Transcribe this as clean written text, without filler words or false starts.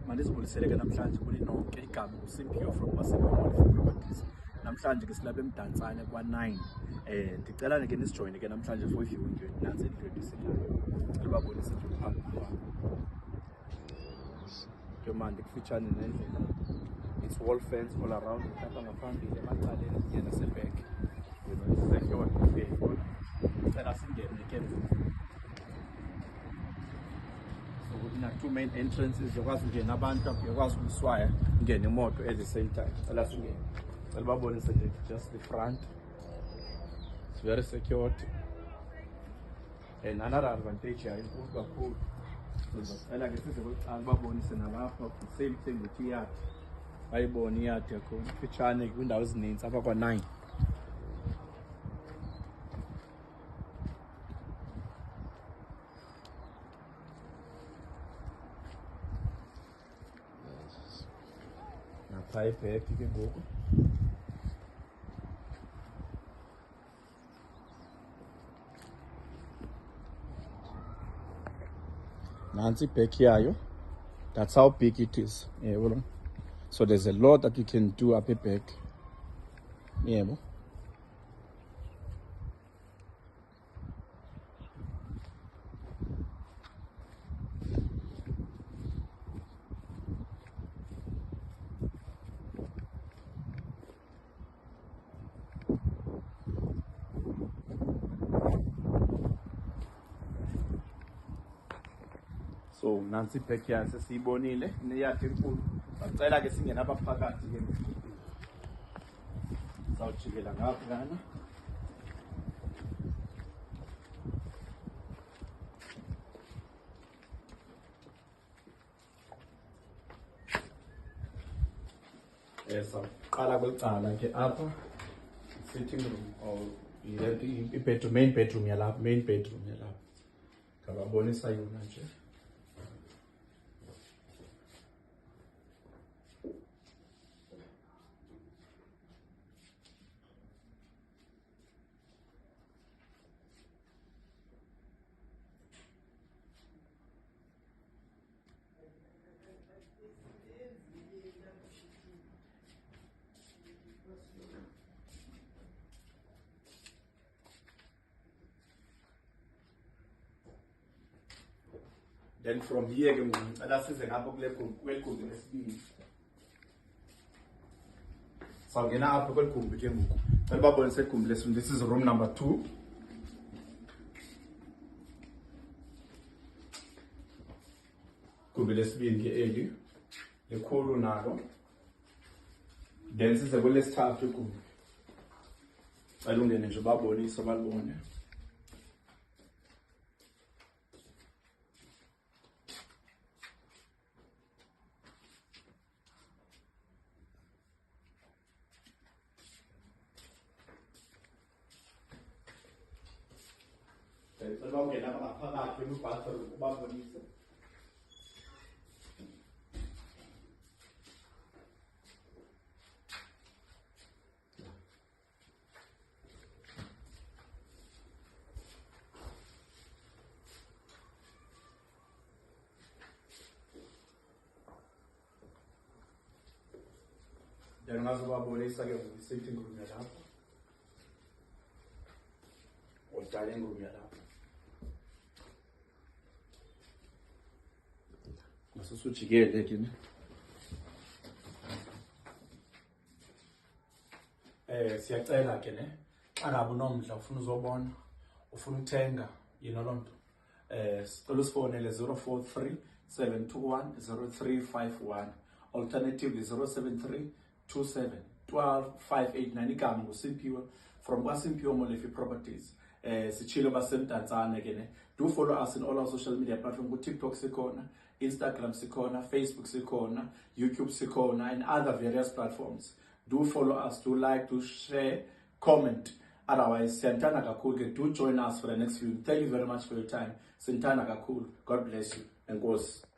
Manizibulisele ke namhlanje kuni nonke igama uSimphiwe from kwaSimphiwe Properties. Namhlanje ke silapha eMdantsane kwa9. Ndicela ke nisijoyine ke namhlanje for viewing nansi indlu esinayo. Ngicela babonise nje phambi kwami. Ke manje kufitshane nendlela. It's wall fence all around. Lapha ngaphambili emacaleni kunye naseback. Secure ke yona. Ngicela singene ke. Two main entrances, uyakwazi ukungena abantu, uyakwazi ukuswaya ungene imoto at the same time. Cela singene. Cela babonise nje just the front. It's very secured. And another advantage here inkulu kakhulu. Sizocela ke size kuqala babonise nalapha same thing with yard. Bayibona iyard yakho ifitshane kwindawo ezininzi apha kwa9. Type back ke ngoku nansi back yayo. That's how big it is. Yebo. So there's a lot that you can do up at back. Yebo. So nansi back yayo sesiyibonile neyard enkulu. Bacela ke singena apha phakathi ke. Sawujikela ngapha kana. Sawuqala kwecala ke apha sitting room or bedroom, main bedroom yalapha, main bedroom yalapha. Ngababonisa yona nje. Then from here ke ngicela size ngapha kwegumbi lesibili. Sawungena apha kwegumbi ke ngoku. Cela babonise igumbi lesibili. This is room number 2. Igumbi lesibili ke eli likhulu nalo. Then size kwelesithathu igumbi. Cela ungene nje babonise balibone. Cela ungena phakathi kwi-bathroom ubabonise. Then ngazobabonisa ke sitting room yalapha. Or dining room yalapha. Masusujikele ke ne. Siyacela ke ne. Xa ngabe unomdla ufuna uzobona, ufuna uthenga, yena lonto. Sicela usifonele 043 721 0351. Alternatively 073 27 12 589. Igama nguSimphiwe from kwaSimphiwe Molefe Properties. Sichilo basemdantsane ke ne. Do follow us in all our social media platforms. Ku TikTok sikhona, Instagram sikhona, Facebook sikhona, YouTube sikhona, and other various platforms. Do follow us, do like, do share, comment. Otherwise, siyantana kakhulu ke. Do join us for the next video. Thank you very much for your time. Siyantana kakhulu. God bless you. Enkosi.